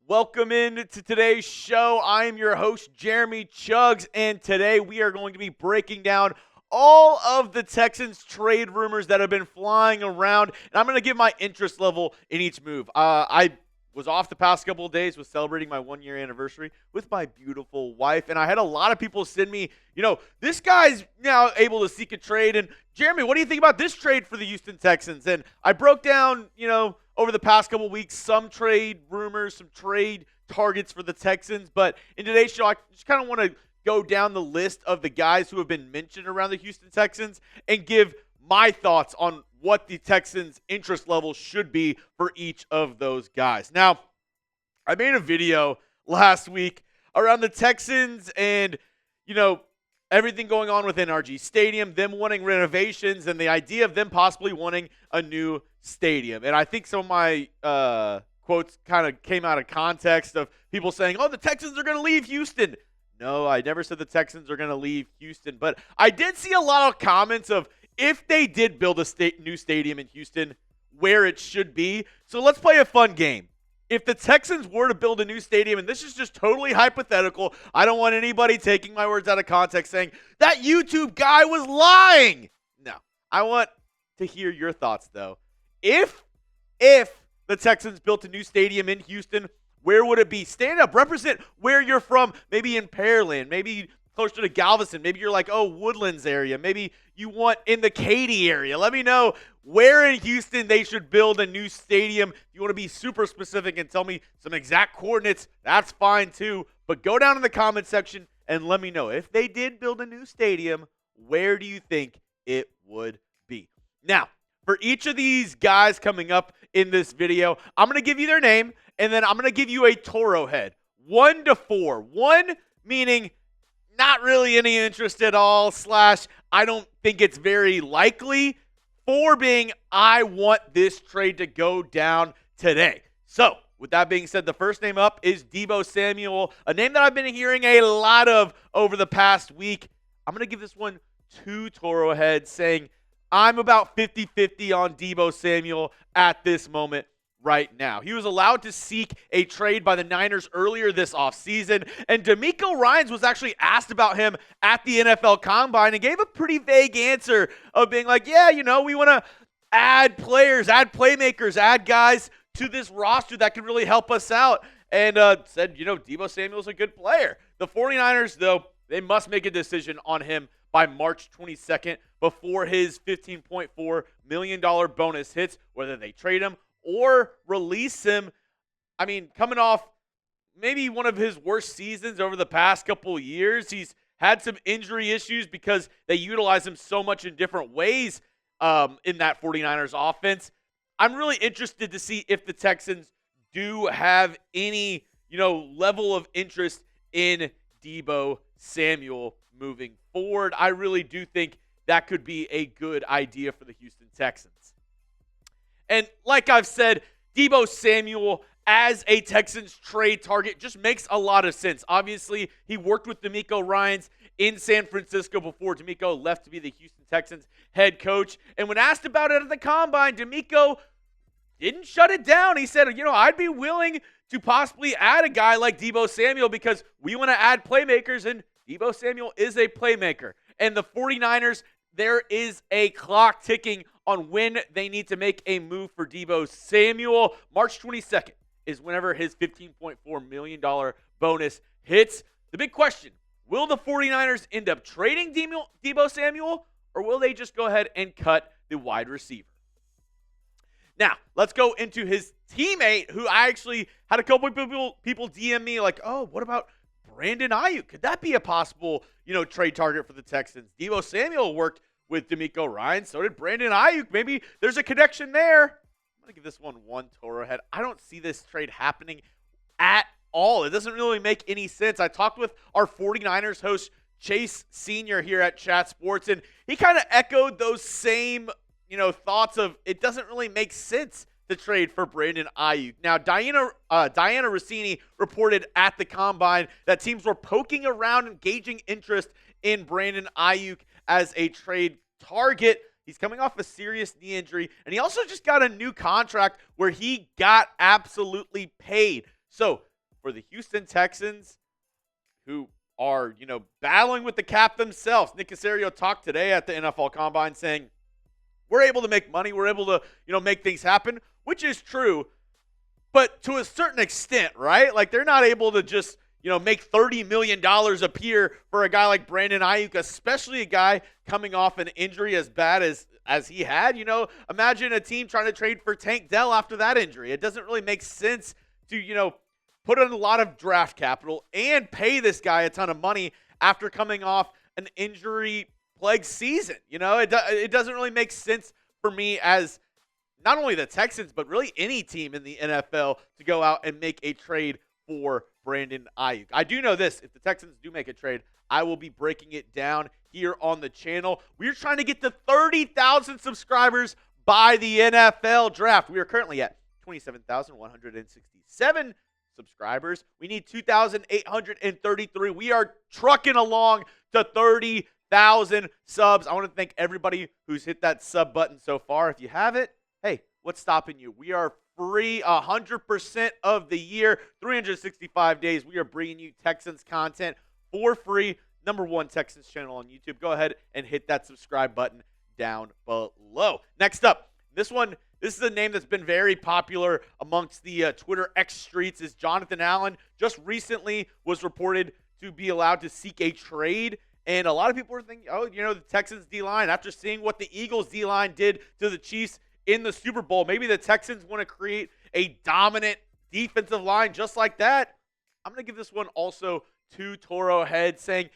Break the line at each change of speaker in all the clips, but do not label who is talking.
Welcome in to today's show. I am your host, Jeremy Chuggs, and today we are going to be breaking down all of the Texans trade rumors that have been flying around, and I'm going to give my interest level in each move. I was off the past couple of days, was celebrating my 1-year anniversary with my beautiful wife, and I had a lot of people send me, this guy's now able to seek a trade, and Jeremy, what do you think about this trade for the Houston Texans? And I broke down, over the past couple of weeks, some trade rumors, some trade targets for the Texans. But in today's show, I just kind of want to go down the list of the guys who have been mentioned around the Houston Texans and give my thoughts on what the Texans' interest level should be for each of those guys. Now, I made a video last week around the Texans and, everything going on with NRG Stadium, them wanting renovations, and the idea of them possibly wanting a new stadium. And I think some of my quotes kind of came out of context of people saying, the Texans are going to leave Houston. No, I never said the Texans are going to leave Houston. But I did see a lot of comments of if they did build a new stadium in Houston, where it should be. So let's play a fun game. If the Texans were to build a new stadium, and this is just totally hypothetical, I don't want anybody taking my words out of context saying, that YouTube guy was lying. No, I want to hear your thoughts, though. If the Texans built a new stadium in Houston, where would it be? Stand up, represent where you're from, maybe in Pearland, maybe closer to Galveston, maybe you're like, Woodlands area, maybe you want in the Katy area. Let me know where in Houston they should build a new stadium. If you want to be super specific and tell me some exact coordinates, that's fine too. But go down in the comment section and let me know. If they did build a new stadium, where do you think it would be? Now, for each of these guys coming up in this video, I'm going to give you their name, and then I'm going to give you a Toro head, 1 to 4. 1 meaning not really any interest at all, / I don't think it's very likely. 4 being, I want this trade to go down today. So, with that being said, the first name up is Deebo Samuel, a name that I've been hearing a lot of over the past week. I'm going to give this one 2 Toro heads, saying I'm about 50-50 on Deebo Samuel at this moment right now. He was allowed to seek a trade by the Niners earlier this offseason, and DeMeco Ryans was actually asked about him at the NFL Combine and gave a pretty vague answer of being like, we want to add players, add playmakers, add guys to this roster that can really help us out, and said, Deebo Samuel's a good player. The 49ers, though, they must make a decision on him by March 22nd before his $15.4 million bonus hits, whether they trade him or release him. I mean, coming off maybe one of his worst seasons over the past couple of years, he's had some injury issues because they utilize him so much in different ways in that 49ers offense. I'm really interested to see if the Texans do have any, level of interest in Deebo Samuel moving forward. I really do think that could be a good idea for the Houston Texans. And like I've said, Deebo Samuel as a Texans trade target just makes a lot of sense. Obviously, he worked with DeMeco Ryans in San Francisco before DeMeco left to be the Houston Texans head coach. And when asked about it at the Combine, DeMeco didn't shut it down. He said, I'd be willing to possibly add a guy like Deebo Samuel because we want to add playmakers, and Deebo Samuel is a playmaker. And the 49ers, there is a clock ticking on when they need to make a move for Deebo Samuel. March 22nd is whenever his $15.4 million bonus hits. The big question, will the 49ers end up trading Deebo Samuel, or will they just go ahead and cut the wide receiver? Now, let's go into his teammate, who I actually had a couple of people DM me like, what about Brandon Aiyuk? Could that be a possible, trade target for the Texans? Deebo Samuel worked with DeMeco Ryans. So did Brandon Aiyuk. Maybe there's a connection there. I'm going to give this one Toro head. I don't see this trade happening at all. It doesn't really make any sense. I talked with our 49ers host, Chase Sr. here at Chat Sports, and he kind of echoed those same, thoughts of it doesn't really make sense to trade for Brandon Aiyuk. Now, Diana Rossini reported at the Combine that teams were poking around and gauging interest in Brandon Aiyuk as a trade target. He's coming off a serious knee injury, and he also just got a new contract where he got absolutely paid. So for the Houston Texans, who are, battling with the cap themselves, Nick Caserio talked today at the NFL Combine saying, we're able to make money. We're able to, make things happen, which is true, but to a certain extent, right? Like, they're not able to just, make $30 million a year for a guy like Brandon Aiyuk, especially a guy coming off an injury as bad as he had. Imagine a team trying to trade for Tank Dell after that injury. It doesn't really make sense to, put in a lot of draft capital and pay this guy a ton of money after coming off an injury-plagued season. It doesn't really make sense for me as not only the Texans, but really any team in the NFL to go out and make a trade for Brandon Aiyuk. I do know this. If the Texans do make a trade, I will be breaking it down here on the channel. We're trying to get to 30,000 subscribers by the NFL draft. We are currently at 27,167 subscribers. We need 2,833. We are trucking along to 30,000 subs. I want to thank everybody who's hit that sub button so far. If you haven't, hey, what's stopping you? We are free 100% of the year, 365 days. We are bringing you Texans content for free. #1 Texans channel on YouTube. Go ahead and hit that subscribe button down below. Next up, this is a name that's been very popular amongst the Twitter X streets, is Jonathan Allen. Just recently was reported to be allowed to seek a trade. And a lot of people are thinking, the Texans D-line, after seeing what the Eagles D-line did to the Chiefs in the Super Bowl, maybe the Texans want to create a dominant defensive line just like that. I'm going to give this one also to Toro Head, saying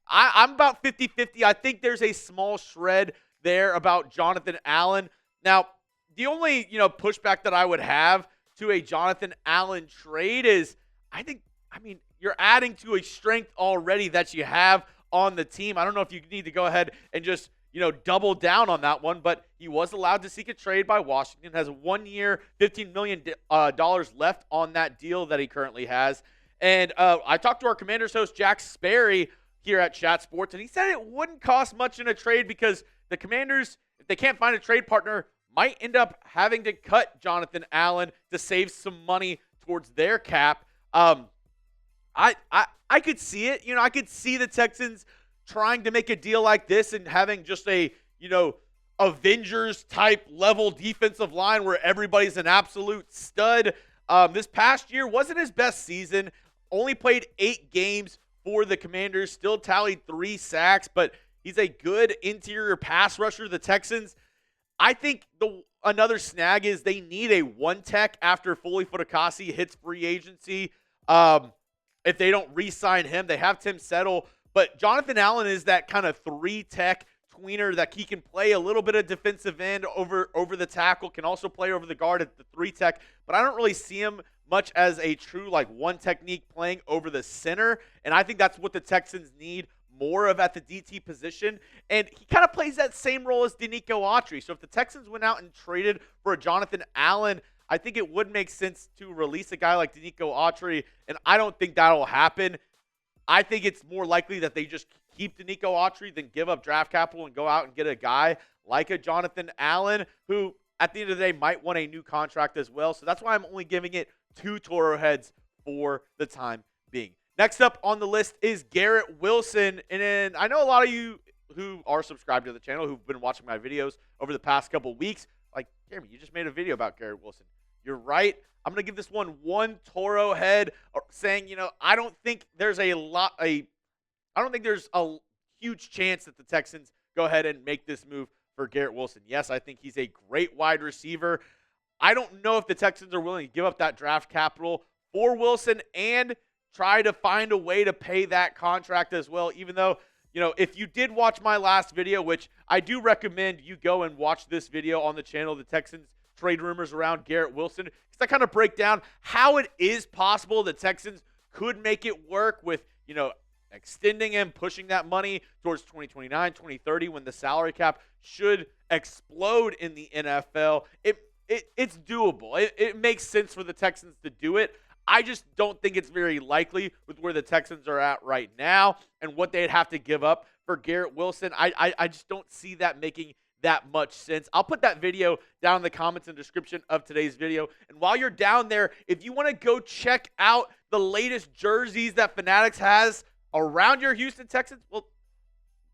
I'm about 50-50. I think there's a small shred there about Jonathan Allen. Now, the only, pushback that I would have to a Jonathan Allen trade is you're adding to a strength already that you have on the team. I don't know if you need to go ahead and just, double down on that one, but he was allowed to seek a trade by Washington, has a 1 year, $15 million left on that deal that he currently has. And I talked to our Commanders host, Jack Sperry, here at Chat Sports, and he said it wouldn't cost much in a trade because the Commanders, if they can't find a trade partner, might end up having to cut Jonathan Allen to save some money towards their cap. I could see it. I could see the Texans trying to make a deal like this and having just a, Avengers type level defensive line where everybody's an absolute stud. This past year wasn't his best season. Only played 8 games for the Commanders. Still tallied 3 sacks, but he's a good interior pass rusher. The Texans, I think another snag is they need a 1 tech after Foley Fatukasi hits free agency. If they don't re-sign him, they have Tim Settle. But Jonathan Allen is that kind of 3 tech tweener that he can play a little bit of defensive end over the tackle, can also play over the guard at the 3 tech. But I don't really see him much as a true 1 technique playing over the center. And I think that's what the Texans need more of at the DT position. And he kind of plays that same role as DeMeco Ryans. So if the Texans went out and traded for a Jonathan Allen, I think it would make sense to release a guy like DeMeco Ryans, and I don't think that'll happen. I think it's more likely that they just keep DeMeco Ryans than give up draft capital and go out and get a guy like a Jonathan Allen, who at the end of the day might want a new contract as well. So that's why I'm only giving it 2 Toro Heads for the time being. Next up on the list is Garrett Wilson. And then I know a lot of you who are subscribed to the channel, who've been watching my videos over the past couple weeks, like, Jeremy, you just made a video about Garrett Wilson. You're right. I'm going to give this one Toro Head, saying, I don't think there's a huge chance that the Texans go ahead and make this move for Garrett Wilson. Yes, I think he's a great wide receiver. I don't know if the Texans are willing to give up that draft capital for Wilson and try to find a way to pay that contract as well, even though, if you did watch my last video, which I do recommend you go and watch this video on the channel, the Texans trade rumors around Garrett Wilson, because I kind of break down how it is possible the Texans could make it work with, extending him, pushing that money towards 2029, 2030, when the salary cap should explode in the NFL. It's doable. It makes sense for the Texans to do it. I just don't think it's very likely with where the Texans are at right now and what they'd have to give up for Garrett Wilson. I just don't see that making that much sense. I'll put that video down in the comments and description of today's video. And while you're down there, if you want to go check out the latest jerseys that Fanatics has around your Houston Texans, well,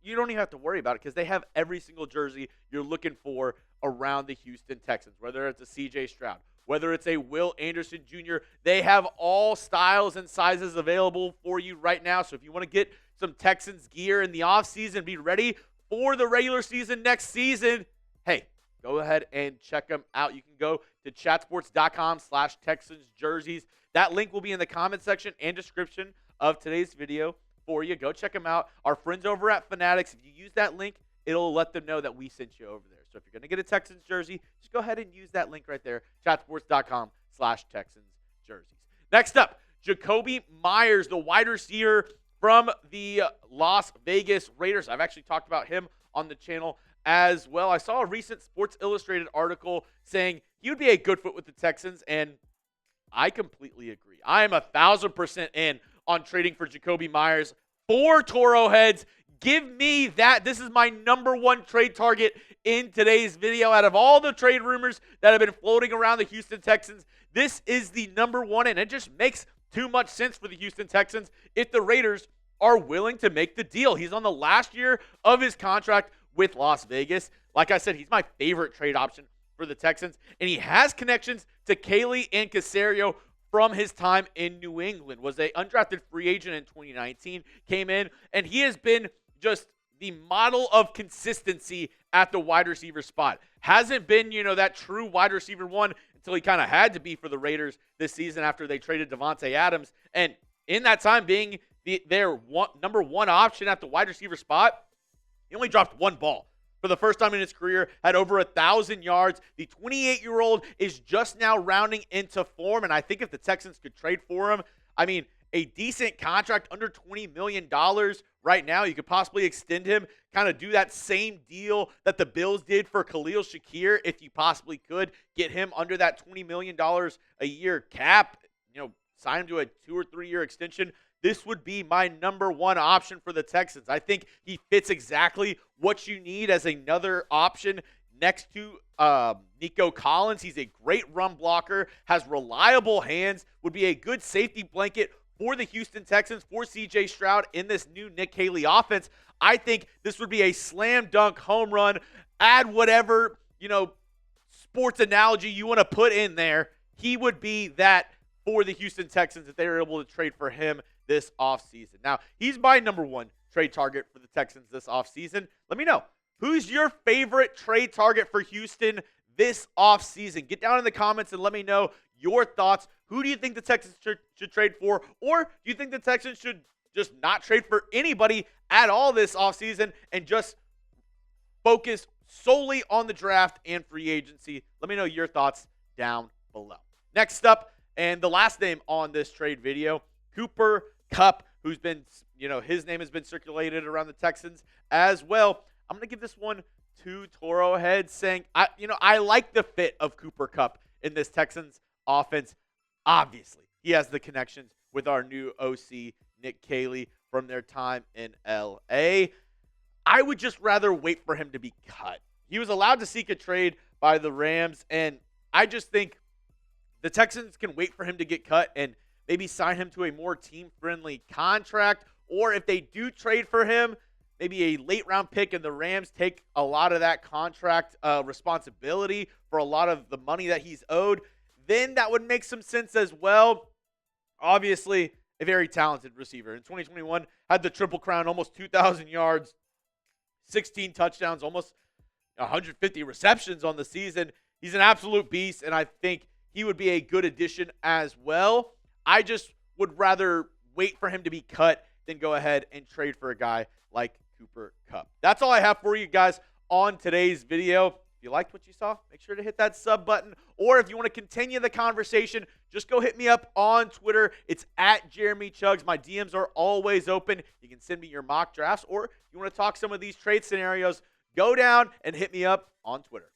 you don't even have to worry about it because they have every single jersey you're looking for around the Houston Texans, whether it's a C.J. Stroud, whether it's a Will Anderson Jr., they have all styles and sizes available for you right now. So if you want to get some Texans gear in the offseason, be ready for the regular season next season, hey, go ahead and check them out. You can go to chatsports.com/Texans jerseys. That link will be in the comment section and description of today's video for you. Go check them out. Our friends over at Fanatics, if you use that link, it'll let them know that we sent you over there. So if you're going to get a Texans jersey, just go ahead and use that link right there, chatsports.com/Texans jerseys. Next up, Jakobi Meyers, the wide receiver from the Las Vegas Raiders. I've actually talked about him on the channel as well. I saw a recent Sports Illustrated article saying he would be a good fit with the Texans, and I completely agree. I am 1,000% in on trading for Jakobi Meyers. 4 Toro heads. Give me that. This is my number one trade target in today's video. Out of all the trade rumors that have been floating around the Houston Texans, this is the number one, and it just makes too much sense for the Houston Texans if the Raiders are willing to make the deal. He's on the last year of his contract with Las Vegas. Like I said, he's my favorite trade option for the Texans, and he has connections to Caley and Caserio from his time in New England. Was an undrafted free agent in 2019, came in, and he has been just the model of consistency at the wide receiver spot. Hasn't been, that true wide receiver one until he kind of had to be for the Raiders this season after they traded Devontae Adams. And in that time being their number one option at the wide receiver spot, he only dropped 1 ball. For the first time in his career, had over 1,000 yards. The 28-year-old is just now rounding into form, and I think if the Texans could trade for him, a decent contract under $20 million right now, you could possibly extend him, kind of do that same deal that the Bills did for Khalil Shakir if you possibly could, get him under that $20 million a year cap, sign him to a 2 or 3 year extension. This would be my number one option for the Texans. I think he fits exactly what you need as another option next to Nico Collins. He's a great run blocker, has reliable hands, would be a good safety blanket for the Houston Texans, for C.J. Stroud in this new Nick Haley offense. I think this would be a slam dunk home run. Add whatever, sports analogy you want to put in there. He would be that for the Houston Texans if they were able to trade for him this offseason. Now, he's my number one trade target for the Texans this offseason. Let me know. Who's your favorite trade target for Houston this offseason? Get down in the comments and let me know your thoughts. Who do you think the Texans should trade for? Or do you think the Texans should just not trade for anybody at all this offseason and just focus solely on the draft and free agency? Let me know your thoughts down below. Next up, and the last name on this trade video, Cooper Kupp, who's been, his name has been circulated around the Texans as well. I'm going to give this one to Toro heads, saying, I like the fit of Cooper Kupp in this Texans offense. Obviously, he has the connections with our new OC, Nick Caley, from their time in L.A. I would just rather wait for him to be cut. He was allowed to seek a trade by the Rams, and I just think the Texans can wait for him to get cut and maybe sign him to a more team-friendly contract, or if they do trade for him, maybe a late-round pick and the Rams take a lot of that contract responsibility for a lot of the money that he's owed, then that would make some sense as well. Obviously, a very talented receiver. In 2021, had the Triple Crown, almost 2,000 yards, 16 touchdowns, almost 150 receptions on the season. He's an absolute beast, and I think he would be a good addition as well. I just would rather wait for him to be cut than go ahead and trade for a guy like Cooper Kupp. That's all I have for you guys on today's video. If you liked what you saw, make sure to hit that sub button. Or if you want to continue the conversation, just go hit me up on Twitter. It's at Jeremy Chuggs. My DMs are always open. You can send me your mock drafts, or if you want to talk some of these trade scenarios, go down and hit me up on Twitter.